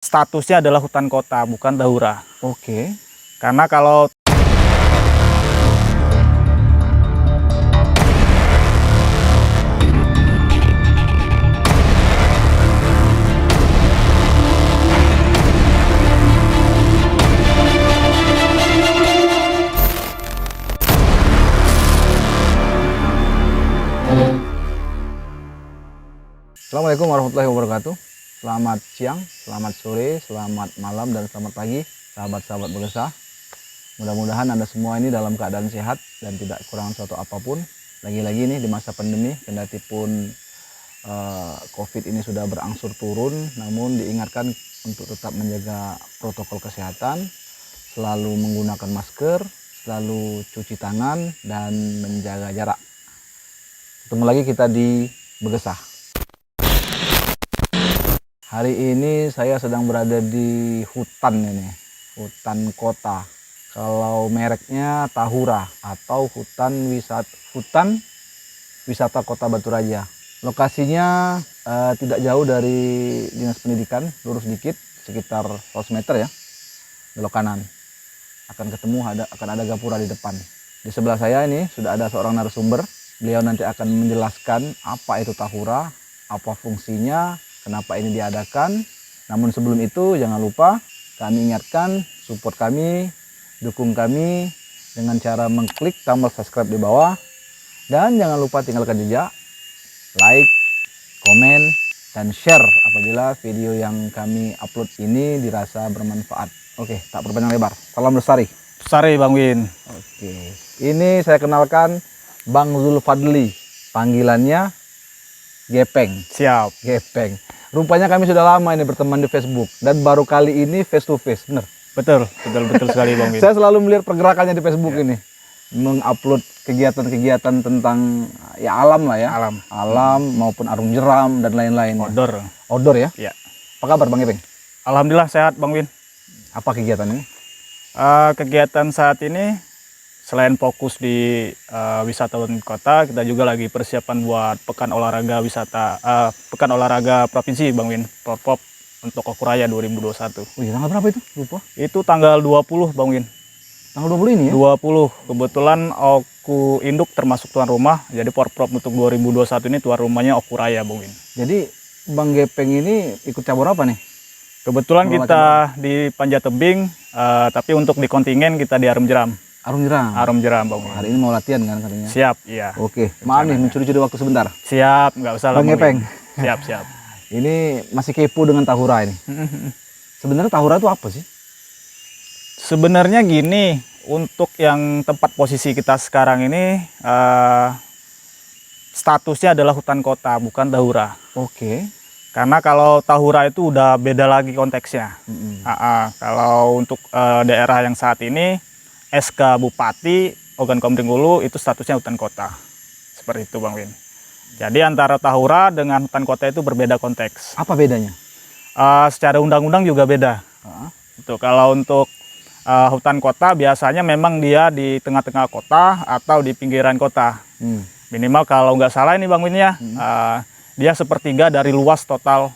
Statusnya adalah hutan kota, bukan daura. Oke. Karena kalau Assalamualaikum warahmatullahi wabarakatuh. Selamat siang, selamat sore, selamat malam, dan selamat pagi sahabat-sahabat Begesah. Mudah-mudahan Anda semua ini dalam keadaan sehat dan tidak kurang suatu apapun. Lagi-lagi nih di masa pandemi, kendati pun COVID ini sudah berangsur turun, namun diingatkan untuk tetap menjaga protokol kesehatan, selalu menggunakan masker, selalu cuci tangan, dan menjaga jarak. Ketemu lagi kita di Begesah. Hari ini saya sedang berada di hutan ini, hutan kota. Kalau mereknya Tahura atau hutan wisata Kota Batu Raja. Lokasinya tidak jauh dari Dinas Pendidikan, lurus dikit, sekitar 100 meter ya, belok kanan. Akan ada gapura di depan. Di sebelah saya ini sudah ada seorang narasumber. Beliau nanti akan menjelaskan apa itu Tahura, apa fungsinya, kenapa ini diadakan. Namun sebelum itu jangan lupa kami ingatkan, support kami, dukung kami dengan cara mengklik tombol subscribe di bawah. Dan jangan lupa tinggalkan jejak, like, komen, dan share apabila video yang kami upload ini dirasa bermanfaat. Oke, tak berpanjang lebar. Salam lestari. Lestari Bang Win. Oke, ini saya kenalkan Bang Zulfadli, panggilannya Gepeng. Siap. Gepeng. Rupanya kami sudah lama ini berteman di Facebook dan baru kali ini face to face, bener? Betul sekali Bang Win. Saya selalu melihat pergerakannya di Facebook ini, mengupload kegiatan-kegiatan tentang ya alam lah ya, alam maupun arung jeram dan lain-lain. Outdoor ya. Iya. Apa kabar Bang Gepeng? Alhamdulillah sehat Bang Win. Apa kegiatannya? Kegiatan saat ini selain fokus di wisata kota, kita juga lagi persiapan buat pekan olahraga pekan olahraga provinsi Bang Win, Porpop untuk Okuraya 2021. Oh iya, tanggal berapa itu? Lupa. Itu tanggal 20 Bang Win. Tanggal 20 ini ya? 20. Kebetulan Oku Induk termasuk tuan rumah, jadi Porprov untuk 2021 ini tuan rumahnya Okuraya Bang Win. Jadi Bang Gepeng ini ikut cabur apa nih? Kebetulan kita di Panjat Tebing, tapi untuk di kontingen kita di Arum Jeram. Arung jeram. Arum Jeram Bang Win. Hari ini mau latihan kan katanya? Siap, iya. Oke, maaf nih mencuri-curi waktu sebentar. Siap, nggak usah lah Bang Gepeng. Siap. Ini masih kepo dengan Tahura ini. Sebenarnya Tahura itu apa sih? Sebenarnya gini, untuk yang tempat posisi kita sekarang ini statusnya adalah hutan kota, bukan Tahura. Oke. Karena kalau Tahura itu udah beda lagi konteksnya. Kalau untuk daerah yang saat ini SK Bupati Ogan Komering Ulu itu statusnya hutan kota. Seperti itu Bang Win. Jadi antara Tahura dengan hutan kota itu berbeda konteks. Apa bedanya? Secara undang-undang juga beda. Itu kalau untuk hutan kota biasanya memang dia di tengah-tengah kota atau di pinggiran kota. Minimal kalau nggak salah ini Bang Win ya, dia sepertiga dari luas total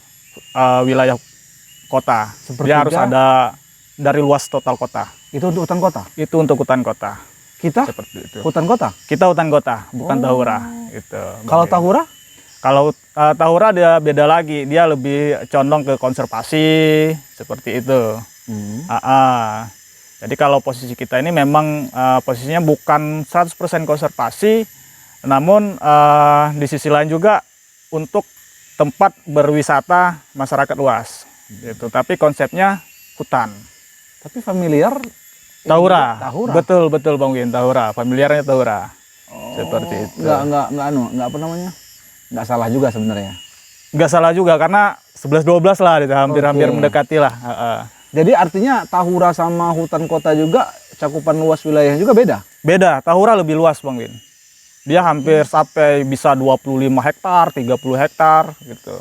wilayah kota. Dia harus ada dari luas total kota. Itu untuk hutan kota? Itu untuk hutan kota. Kita? Seperti itu. Hutan kota? Kita hutan kota, bukan Tahura. Itu. Kalau Tahura? Kalau Tahura dia beda lagi, dia lebih condong ke konservasi seperti itu. Jadi kalau posisi kita ini memang posisinya bukan 100% konservasi, namun di sisi lain juga untuk tempat berwisata masyarakat luas. Gitu. Tapi konsepnya hutan. Tapi familiar Tahura. Tahura. Betul Bang Win, Tahura. Familiarnya Tahura. Seperti itu. Enggak apa namanya? Enggak salah juga sebenarnya. Enggak salah juga karena 11-12 lah, hampir mendekati lah. Jadi artinya Tahura sama hutan kota juga cakupan luas wilayahnya juga beda? Beda, Tahura lebih luas Bang Win. Dia hampir sampai bisa 25 hektar, 30 hektar gitu.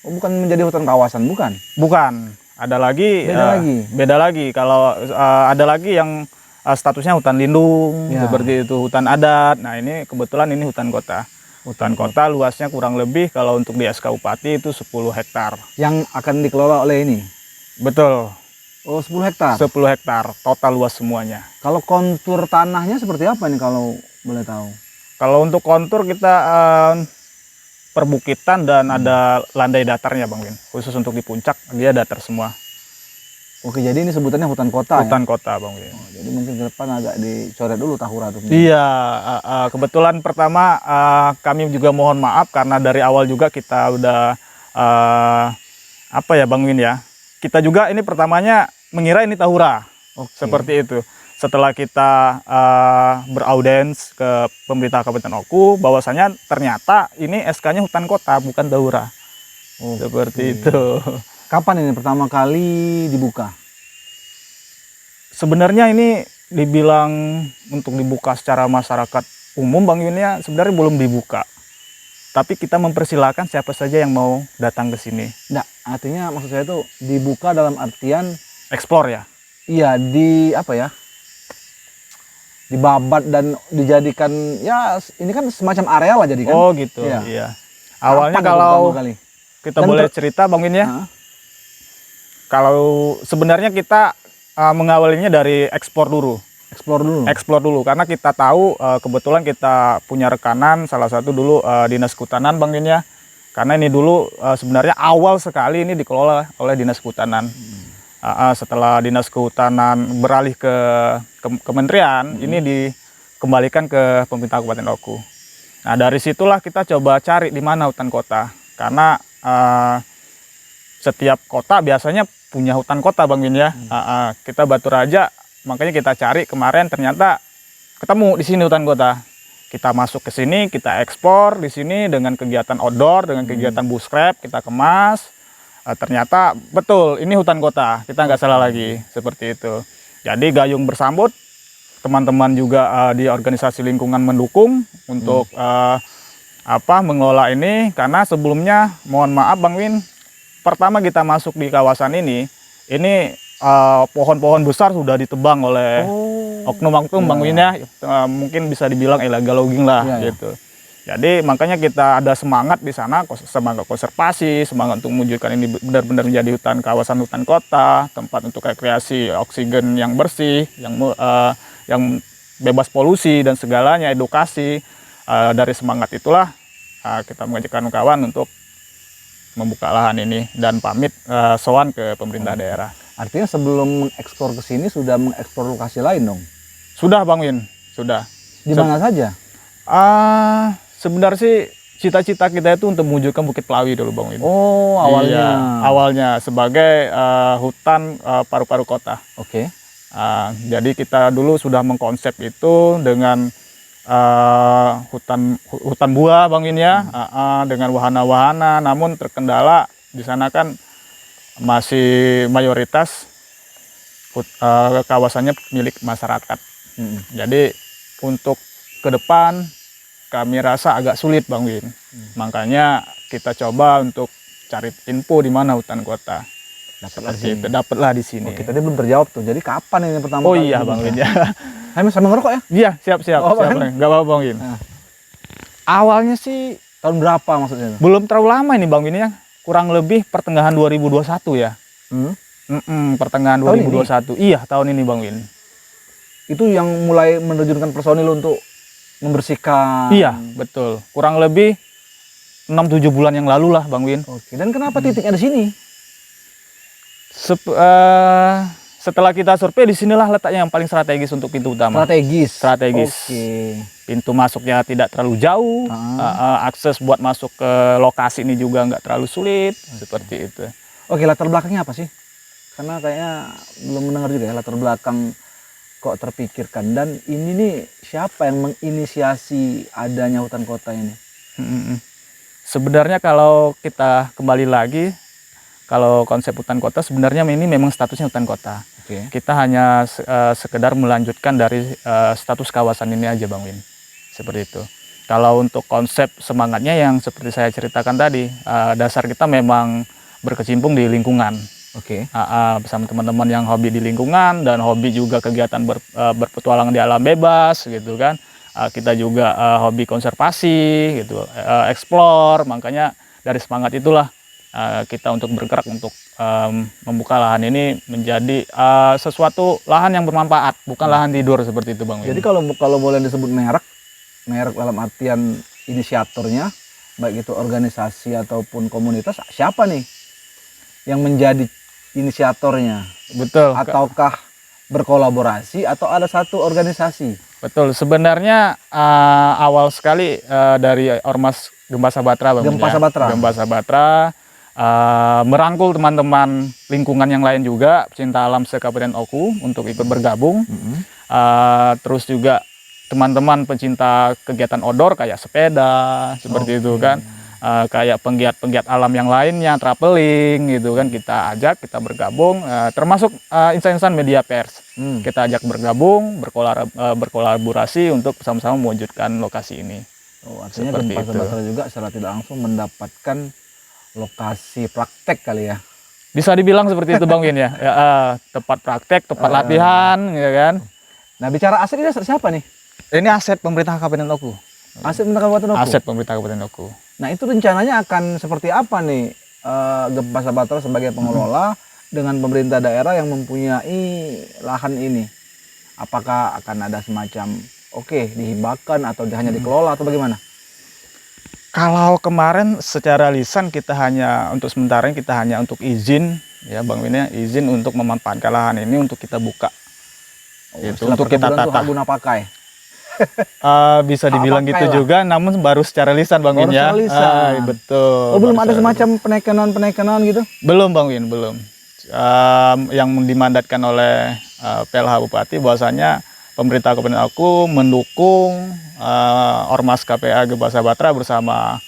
Oh, bukan menjadi hutan kawasan, bukan? Bukan. Ada lagi, beda lagi. Kalau ada lagi yang statusnya hutan lindung, seperti itu, hutan adat. Nah ini kebetulan ini hutan kota. Hutan kota luasnya kurang lebih kalau untuk di SK Bupati itu 10 hektar. Yang akan dikelola oleh ini? Betul, Oh, 10 hektar. 10 hektar total luas semuanya. Kalau kontur tanahnya seperti apa ini kalau boleh tahu? Kalau untuk kontur kita perbukitan dan ada landai datarnya Bang Win. Khusus untuk di puncak dia datar semua. Oke, jadi ini sebutannya hutan kota Hutan kota Bang Win. ya? Oh, jadi mungkin ke depan agak dicoret dulu Tahura tuh. Iya, kebetulan pertama kami juga mohon maaf karena dari awal juga kita udah apa ya Bang Win ya. Kita juga ini pertamanya mengira ini Tahura. Oke. Seperti itu. Setelah kita beraudiens ke pemerintah Kabupaten Oku, bahwasanya ternyata ini SK-nya hutan kota, bukan Tahura. Oke. Seperti itu. Kapan ini pertama kali dibuka? Sebenarnya ini dibilang untuk dibuka secara masyarakat umum Bang Yun ya, sebenarnya belum dibuka. Tapi kita mempersilahkan siapa saja yang mau datang ke sini. Enggak, artinya maksud saya itu dibuka dalam artian Explore ya. iya di apa ya? Dibabat dan dijadikan ya ini kan semacam area lah jadi kan. Oh gitu. Iya. Iya. Awalnya Kapan itu kalau pertama kali? kita Dan boleh cerita Bang Yun ya. Hah? Kalau sebenarnya kita mengawalinya dari ekspor dulu. Explore dulu. Explore dulu karena kita tahu kebetulan kita punya rekanan salah satu dulu Dinas Kehutanan Bang Yun ya. Karena ini dulu sebenarnya awal sekali ini dikelola oleh Dinas Kehutanan. Setelah Dinas Kehutanan beralih ke kementerian, ini dikembalikan ke pemerintah Kabupaten Oku. Nah dari situlah kita coba cari di mana hutan kota. Karena setiap kota biasanya punya hutan kota Bang Win ya. Kita Batu Raja, makanya kita cari kemarin ternyata ketemu di sini hutan kota. Kita masuk ke sini, kita ekspor di sini dengan kegiatan outdoor, dengan kegiatan bushcraft, kita kemas. Ternyata betul ini hutan kota, kita nggak salah lagi seperti itu. Jadi gayung bersambut, teman-teman juga di organisasi lingkungan mendukung untuk mengelola ini. Karena sebelumnya mohon maaf Bang Win, pertama kita masuk di kawasan ini pohon-pohon besar sudah ditebang oleh oknum-oknum Bang Win ya, mungkin bisa dibilang illegal logging lah gitu. Jadi makanya kita ada semangat di sana, semangat konservasi, semangat untuk mewujudkan ini benar-benar menjadi kawasan hutan kota, tempat untuk rekreasi, oksigen yang bersih, yang bebas polusi dan segalanya, edukasi. Dari semangat itulah kita mengajak kawan untuk membuka lahan ini dan pamit sowan ke pemerintah daerah. Artinya sebelum mengekspor ke sini sudah mengeksplor lokasi lain dong? Sudah Bang Win, sudah. Di mana saja? Sebenarnya sih cita-cita kita itu untuk mewujudkan Bukit Pelawi dulu Bang Win. Oh, awalnya. Iya, awalnya sebagai hutan paru-paru kota. Oke. Jadi kita dulu sudah mengkonsep itu dengan hutan buah Bang Win ya, dengan wahana-wahana. Namun terkendala di sana kan masih mayoritas kawasannya milik masyarakat. Jadi untuk ke depan kami rasa agak sulit Bang Win. Makanya kita coba untuk cari info di mana hutan kota. Dapatlah di sini. Oke, tadi belum terjawab tuh. Jadi kapan ini pertama Oh kali? iya Bang Win ya. Sama ngerokok ya? Iya, siap. Oh, siap kan? Nggak apa-apa Bang Win. Awalnya sih Tahun berapa maksudnya? belum terlalu lama ini Bang Win ya. Kurang lebih pertengahan 2021 ya. Pertengahan Tahun 2021. Iya, tahun ini Bang Win. Itu yang mulai menerjunkan personil untuk membersihkan. Iya, betul. Kurang lebih 6-7 bulan yang lalu lah Bang Win. Oke, dan kenapa titiknya di sini? Setelah kita survei, disinilah letaknya yang paling strategis untuk pintu utama. Strategis. Oke. Pintu masuknya tidak terlalu jauh, akses buat masuk ke lokasi ini juga nggak terlalu sulit, seperti itu. Oke, latar belakangnya apa sih? Karena kayaknya belum mendengar juga ya latar belakang kok terpikirkan. Dan ini nih siapa yang menginisiasi adanya hutan kota ini? Sebenarnya kalau kita kembali lagi, kalau konsep hutan kota sebenarnya ini memang statusnya hutan kota. Kita hanya sekedar melanjutkan dari status kawasan ini aja Bang Win. Seperti itu. Kalau untuk konsep semangatnya yang seperti saya ceritakan tadi, dasar kita memang berkecimpung di lingkungan. Bersama teman-teman yang hobi di lingkungan dan hobi juga kegiatan berpetualangan di alam bebas gitu kan. Kita juga hobi konservasi gitu, explore. Makanya dari semangat itulah kita untuk bergerak untuk membuka lahan ini menjadi sesuatu lahan yang bermanfaat, bukan lahan tidur seperti itu Bang Win. Jadi kalau boleh disebut merek dalam artian inisiatornya, baik itu organisasi ataupun komunitas, siapa nih yang menjadi inisiatornya? Betul. Ataukah berkolaborasi atau ada satu organisasi? Betul. Sebenarnya awal sekali dari Ormas Gempa Sabatra Bang Win, Gempa Sabatra. Gempa Sabatra merangkul teman-teman lingkungan yang lain juga, pecinta alam se-Kabupaten Oku untuk ikut bergabung. Terus juga teman-teman pecinta kegiatan outdoor kayak sepeda seperti itu kan, kayak penggiat-penggiat alam yang lainnya, traveling gitu kan, kita ajak, kita bergabung, termasuk insan-insan media pers, kita ajak bergabung, berkolaborasi untuk sama-sama mewujudkan lokasi ini. Artinya Seperti Gempa itu. Sabatra juga secara tidak langsung mendapatkan lokasi praktek kali ya. Bisa dibilang seperti itu Bang Win ya, tempat praktek, tempat latihan, ya kan. Nah, bicara aset ini aset siapa nih? Ini aset pemerintah Kabupaten Oku. Aset pemerintah Kabupaten Oku. Aset pemerintah Kabupaten Oku. Nah, itu rencananya akan seperti apa nih Gempa Sabatra sebagai pengelola dengan pemerintah daerah yang mempunyai lahan ini? Apakah akan ada semacam dihibahkan atau hanya dikelola atau bagaimana? Kalau kemarin secara lisan kita hanya untuk sementara ini kita hanya untuk izin ya Bang Win ya, izin untuk memanfaatkan lahan ini untuk kita buka. Gitu, untuk kita perkebunan tuh tata. hak guna pakai. Bisa dibilang Pakai gitu lah. juga, namun baru secara lisan Bang Win Baru ya. secara lisan. Betul. Oh, belum baru ada secara semacam penekanan gitu? Belum Bang Win, belum. Yang dimandatkan oleh PLH Bupati bahwasanya pemerintah Kabupaten Oku mendukung Ormas KPA Gempa Sabatra bersama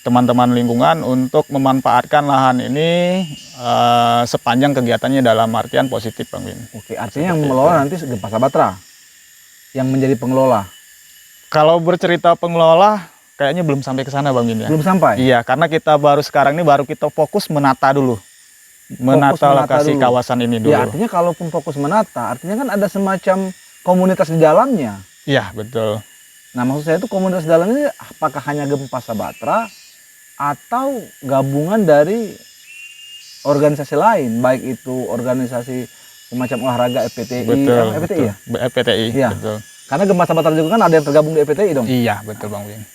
teman-teman lingkungan untuk memanfaatkan lahan ini sepanjang kegiatannya dalam artian positif Bang Win. Oke, artinya yang mengelola nanti Gempa Sabatra yang menjadi pengelola. Kalau bercerita pengelola kayaknya belum sampai ke sana Bang Win ya. Belum sampai? Iya, karena kita baru sekarang ini baru kita fokus menata dulu. Menata lokasi dulu. kawasan ini dulu. Ya, artinya kalaupun fokus menata, artinya kan ada semacam komunitas di dalamnya. Iya, betul. Nah, maksud saya itu komunitas di dalam ini apakah hanya Gempa Sabatra atau gabungan dari organisasi lain, baik itu organisasi semacam olahraga FPTI, Betul, FPTI betul. ya? FPTI, Iya. betul. Karena Gempa Sabatra juga kan ada yang tergabung di FPTI dong. Iya, betul Bang Win.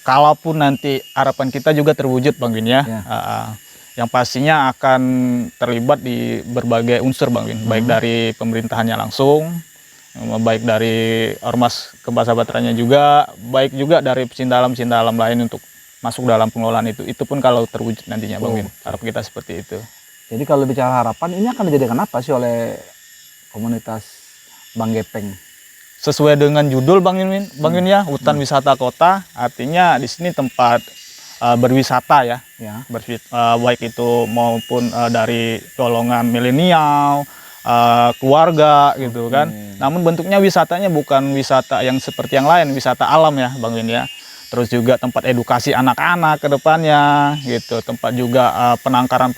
Kalaupun nanti harapan kita juga terwujud Bang Win ya, Ya. yang pastinya akan terlibat di berbagai unsur Bang Win, baik dari pemerintahannya langsung, baik dari Ormas Gempa Sabatranya juga, baik juga dari pecinta alam lain untuk masuk dalam pengelolaan itu. Itu pun kalau terwujud nantinya Bang Win, harapan kita seperti itu. Jadi kalau bicara harapan, ini akan dijadikan apa sih oleh komunitas Bang Gepeng? Sesuai dengan judul Bang Win ya, hutan wisata kota, artinya di sini tempat berwisata ya, Ya. baik itu maupun dari golongan milenial, keluarga gitu kan. Namun bentuknya wisatanya bukan wisata yang seperti yang lain, wisata alam ya Bang Win ya. Terus juga tempat edukasi anak-anak ke depannya gitu, tempat juga penangkaran,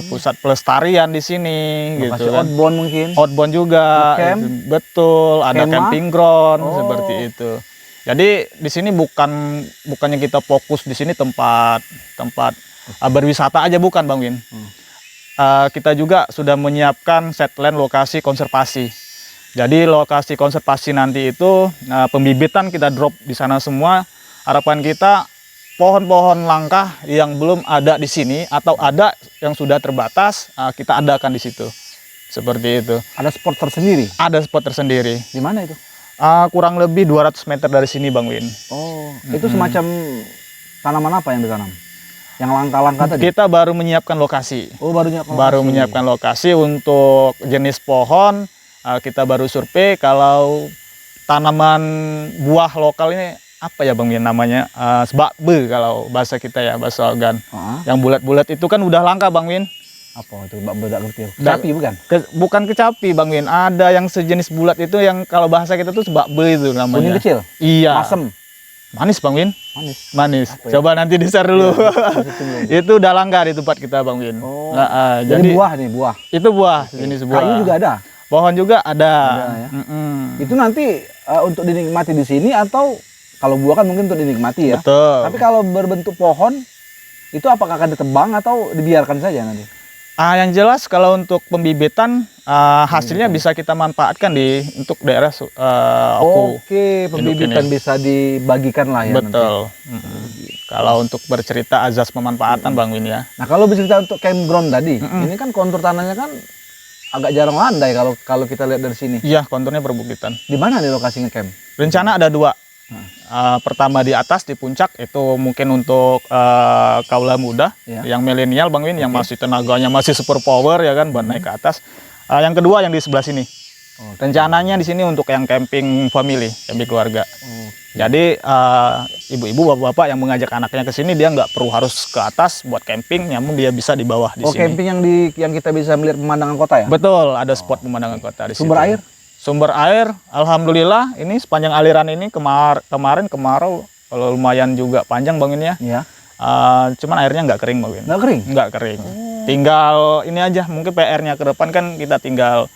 pusat pelestarian di sini Lokasi gitu kan. outbound mungkin. Outbound juga, Camp. gitu. Betul, ada Kemah. camping ground Oh. seperti itu. Jadi di sini bukannya kita fokus di sini tempat berwisata aja bukan Bang Win. Kita juga sudah menyiapkan setland lokasi konservasi. Jadi lokasi konservasi nanti itu pembibitan kita drop di sana semua. Harapan kita pohon-pohon langka yang belum ada di sini atau ada yang sudah terbatas kita adakan di situ. Seperti itu. Ada spot tersendiri. Ada spot tersendiri. Di mana itu? Kurang lebih 200 meter dari sini Bang Win. Oh, itu semacam tanaman apa yang ditanam? Yang langka-langka tadi? Kita baru menyiapkan lokasi. Oh, baru nyiapkan Baru lokasi. menyiapkan lokasi untuk jenis pohon. Kita baru survei kalau tanaman buah lokal ini apa ya Bang Win namanya? Sebakbe kalau bahasa kita ya, bahasa organ. Yang bulat-bulat itu kan udah langka Bang Win. Apa itu? Bak ngerti. Kecapi bukan? Bukan kecapi Bang Win. Ada yang sejenis bulat itu yang kalau bahasa kita tuh sebakbe itu namanya. Kuning kecil? Iya. Asem? Manis Bang Win. Manis. Manis. Coba nanti di-share dulu. Itu udah langka di tempat kita Bang Win. Oh. Jadi buah nih, buah. itu buah, jenis buah. Kayu juga ada? Pohon juga ada. Ya? Itu nanti untuk dinikmati di sini atau kalau buah kan mungkin untuk dinikmati ya? Betul. Tapi kalau berbentuk pohon, Itu apakah akan ditebang atau dibiarkan saja nanti? Yang jelas kalau untuk pembibitan hasilnya bisa kita manfaatkan untuk daerah Oku. Oke, induk pembibitan ini. bisa dibagikan lah ya nanti. Betul. Kalau untuk bercerita azas pemanfaatan Bang Win ya. Nah, kalau bercerita untuk campground tadi, ini kan kontur tanahnya kan agak jarang landai kalau kita lihat dari sini. Iya, konturnya perbukitan. Di mana nih lokasi ngecamp? Rencana ada 2. Pertama di atas di puncak itu mungkin untuk kaula muda yang milenial Bang Win, yang masih tenaganya masih super power ya kan buat naik ke atas. Yang kedua yang di sebelah sini. Rencananya di sini untuk yang camping family, camping keluarga. Jadi ibu-ibu, bapak-bapak yang mengajak anaknya ke sini dia nggak perlu harus ke atas buat camping, namun dia bisa di bawah di sini. Camping yang kita bisa melihat pemandangan kota ya? Betul, ada spot pemandangan kota di situ. Sumber air? Sumber air, alhamdulillah ini sepanjang aliran ini kemarin kemarau kalau lumayan juga panjang Bang Win ya. Iya. Cuman airnya nggak kering Bang Win. Nggak kering? Nggak kering. Tinggal ini aja, mungkin PR-nya ke depan kan kita tinggal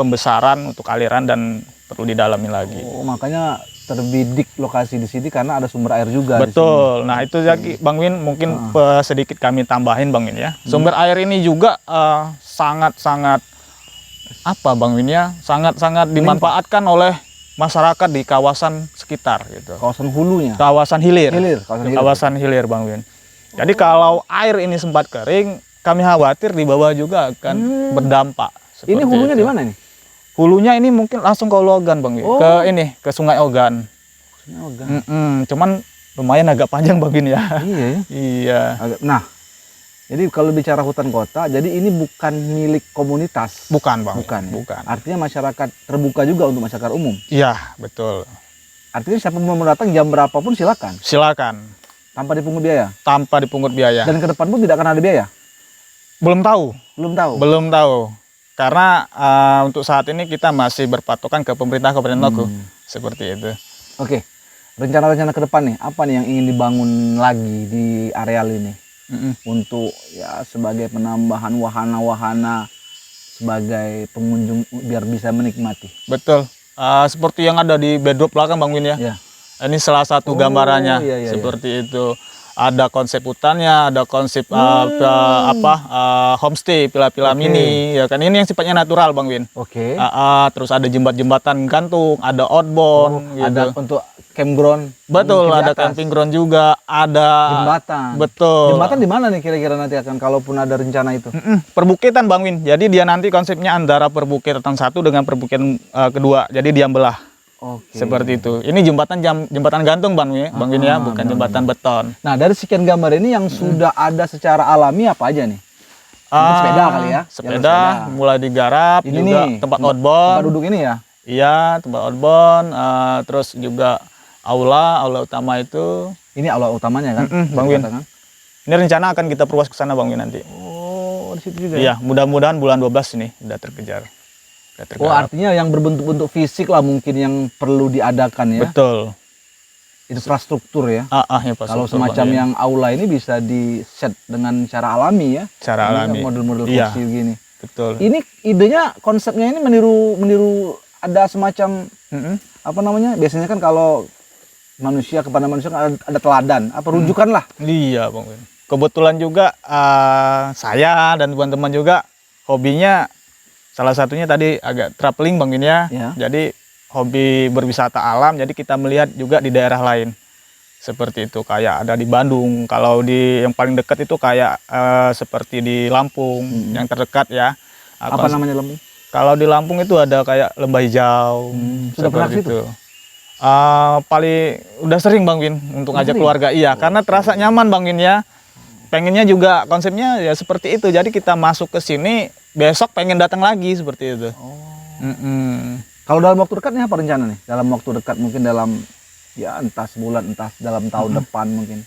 pembesaran untuk aliran dan perlu didalami lagi. Makanya terbidik lokasi di sini karena ada sumber air juga. Betul. Nah itu jadi Bang Win mungkin sedikit kami tambahin Bang Win ya. Sumber air ini juga sangat-sangat apa Bang Win ya, sangat-sangat dimanfaatkan oleh masyarakat di kawasan sekitar gitu. Kawasan hulunya? Kawasan hilir. Kawasan hilir Bang Win. Jadi kalau air ini sempat kering, kami khawatir di bawah juga akan berdampak. Ini hulunya di mana nih? Hulunya ini mungkin langsung ke Hulu Ogan Bang Win. Ke Sungai Ogan. Sungai Ogan. Cuman lumayan agak panjang Bang Win ya. Iya. Iya. Nah, jadi kalau bicara hutan kota, jadi ini bukan milik komunitas. Bukan Bang. Bukan. Artinya masyarakat terbuka juga untuk masyarakat umum. Iya, betul. Artinya siapa mau datang jam berapapun silakan. Silakan. Tanpa dipungut biaya. Tanpa dipungut biaya. Dan ke depan pun tidak akan ada biaya. Belum tahu. Belum tahu. Karena untuk saat ini kita masih berpatokan ke pemerintah Kabupaten Oku. Seperti itu. Oke. Rencana-rencana ke depan nih, apa nih yang ingin dibangun lagi di areal ini? Untuk ya sebagai penambahan wahana-wahana sebagai pengunjung biar bisa menikmati. Betul. Seperti yang ada di bedrock belakang Bang Win ya. Ini salah satu gambarannya seperti itu. Ada konsep hutannya, ada konsep homestay, pila-pila mini ya kan. Ini yang sifatnya natural Bang Win. Terus ada jembatan gantung, ada outbound gitu. Ada untuk campground. Betul, ada camping ground juga, ada jembatan. Betul. Jembatan di mana nih kira-kira nanti akan kalaupun ada rencana itu? Perbukitan Bang Win. Jadi dia nanti konsepnya antara perbukitan satu dengan perbukitan kedua. Jadi dia belah. Seperti itu. Ini jembatan gantung Bang Win ya, bukan jembatan beton. Nah, dari sekian gambar ini yang sudah ada secara alami apa aja nih? Sepeda kali ya? Sepeda mulai digarap, ini juga nih, tempat outbound. Tempat duduk ini ya? Iya, tempat outbound, terus juga aula utama itu. Ini aula utamanya kan? Bang Win. Ini rencana akan kita perluas ke sana Bang Win nanti. Di situ juga. Iya, mudah-mudahan bulan 12 ini udah terkejar. Artinya yang berbentuk-bentuk fisik lah mungkin yang perlu diadakan ya. Betul. Infrastruktur ya. Kalau infrastruktur semacam yang aula ini bisa di set dengan cara alami ya. Cara alami. Model-model kursi begini. Betul. Ini idenya, konsepnya ini meniru ada semacam apa namanya? Biasanya kan kalau manusia kepada manusia kan ada teladan, apa rujukan lah. Iya Bang Win. Kebetulan juga saya dan teman-teman juga hobinya salah satunya tadi agak traveling Bang Win ya. Jadi hobi berwisata alam, jadi kita melihat juga di daerah lain. Seperti itu, kayak ada di Bandung. Kalau di yang paling dekat itu kayak seperti di Lampung, yang terdekat ya. Apa namanya Lampung? Kalau di Lampung itu ada kayak Lembah Hijau. Sudah pernah itu? Paling udah sering Bang Win untuk ngajak keluarga. Iya, karena terasa nyaman Bang Win ya. Pengennya juga konsepnya ya seperti itu. Jadi kita masuk ke sini, besok pengen datang lagi seperti itu. Kalau dalam waktu dekat nih apa rencana nih? Dalam waktu dekat mungkin dalam ya entah sebulan, entah dalam tahun depan mungkin.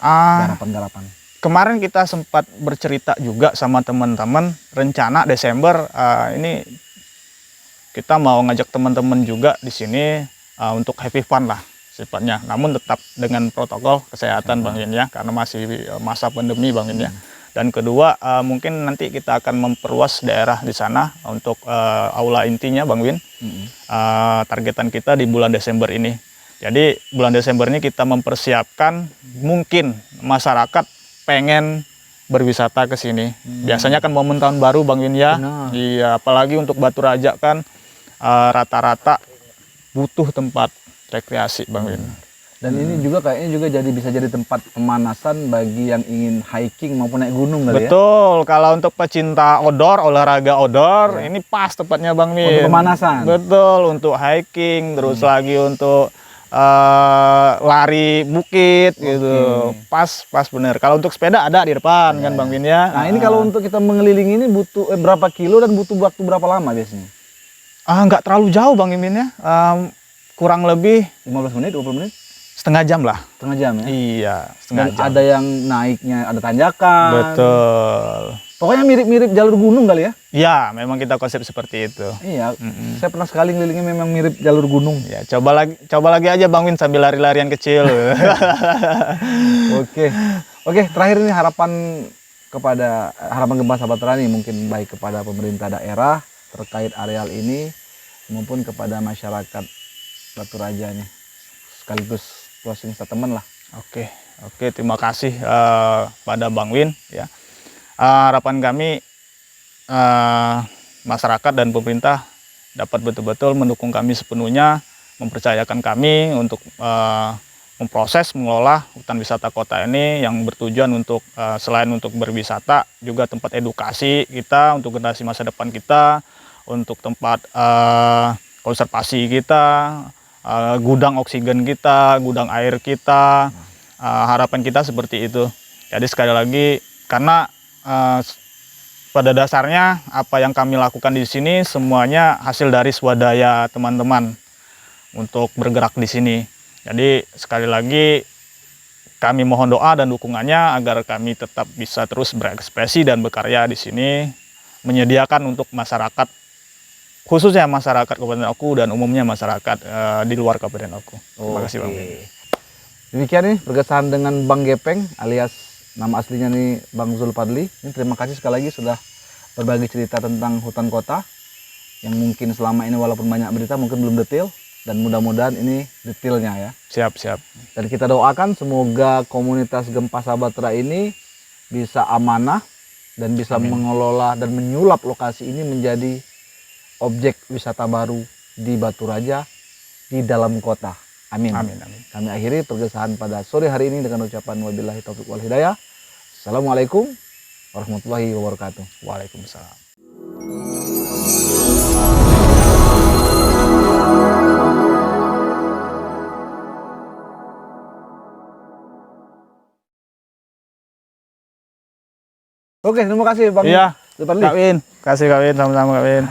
Garapan-garapan. Kemarin kita sempat bercerita juga sama teman-teman, rencana Desember ini kita mau ngajak teman-teman juga di sini untuk happy fun lah sifatnya, namun tetap dengan protokol kesehatan Bang Win ya, karena masih masa pandemi Bang Win ya. Dan kedua mungkin nanti kita akan memperluas daerah di sana untuk aula intinya Bang Win. Targetan kita di bulan Desember ini. Jadi bulan Desember ini kita mempersiapkan mungkin masyarakat pengen berwisata ke sini. Biasanya kan momen tahun baru Bang Win ya. Benar. Iya, apalagi untuk Batu Raja kan rata-rata butuh tempat rekreasi Bang Win. Dan ini juga kayaknya juga bisa jadi tempat pemanasan bagi yang ingin hiking maupun naik gunung kali ya. Betul, kalau untuk pecinta outdoor, olahraga outdoor, ini pas tepatnya Bang Win. Untuk pemanasan. Betul, untuk hiking, terus lagi untuk lari bukit gitu. Pas bener. Kalau untuk sepeda ada di depan kan Bang Win ya. Nah, ini kalau untuk kita mengelilingi ini butuh berapa kilo dan butuh waktu berapa lama biasanya? Nggak terlalu jauh Bang Win ya. Kurang lebih 15 menit, 20 menit? setengah jam lah. Setengah jam ya? Iya, setengah Dan jam. ada yang naiknya, ada tanjakan. Betul. Pokoknya mirip-mirip jalur gunung kali ya? Ya, memang kita konsep seperti itu. Iya, saya pernah sekali ngelilingnya memang mirip jalur gunung. Ya, coba lagi aja Bang Win sambil lari-larian kecil. Oke, terakhir ini harapan Gempa Sahabat Tani mungkin baik kepada pemerintah daerah terkait areal ini maupun kepada masyarakat Batu Raja nih. Sekaligus closing statement lah. Oke, terima kasih pada Bang Win ya. Harapan kami masyarakat dan pemerintah dapat betul-betul mendukung kami sepenuhnya, mempercayakan kami untuk memproses mengelola hutan wisata kota ini yang bertujuan untuk selain untuk berwisata juga tempat edukasi kita untuk generasi masa depan kita, untuk tempat konservasi kita, gudang oksigen kita, gudang air kita. Harapan kita seperti itu. Jadi sekali lagi karena pada dasarnya apa yang kami lakukan di sini semuanya hasil dari swadaya teman-teman untuk bergerak di sini. Jadi sekali lagi kami mohon doa dan dukungannya agar kami tetap bisa terus berekspresi dan berkarya di sini, menyediakan untuk masyarakat, khususnya masyarakat Kabupaten Oku dan umumnya masyarakat di luar Kabupaten Oku. Terima kasih Bang. Demikian nih berkesan dengan Bang Gepeng alias nama aslinya nih Bang Zulpadli. Ini terima kasih sekali lagi sudah berbagi cerita tentang hutan kota yang mungkin selama ini walaupun banyak berita mungkin belum detail, dan mudah-mudahan ini detailnya ya. Siap. Dan kita doakan semoga komunitas Gempa Sahabatera ini bisa amanah dan bisa mengelola dan menyulap lokasi ini menjadi objek wisata baru di Batu Raja di dalam kota. Amin. Kami akhiri pergesahan pada sore hari ini dengan ucapan wabillahi taufiq wal hidayah. Assalamualaikum warahmatullahi wabarakatuh. Waalaikumsalam. Oke, terima kasih Bang. Iya, Zulpadli. Kak Win. Kasih Kak Win, sama-sama Kak Win.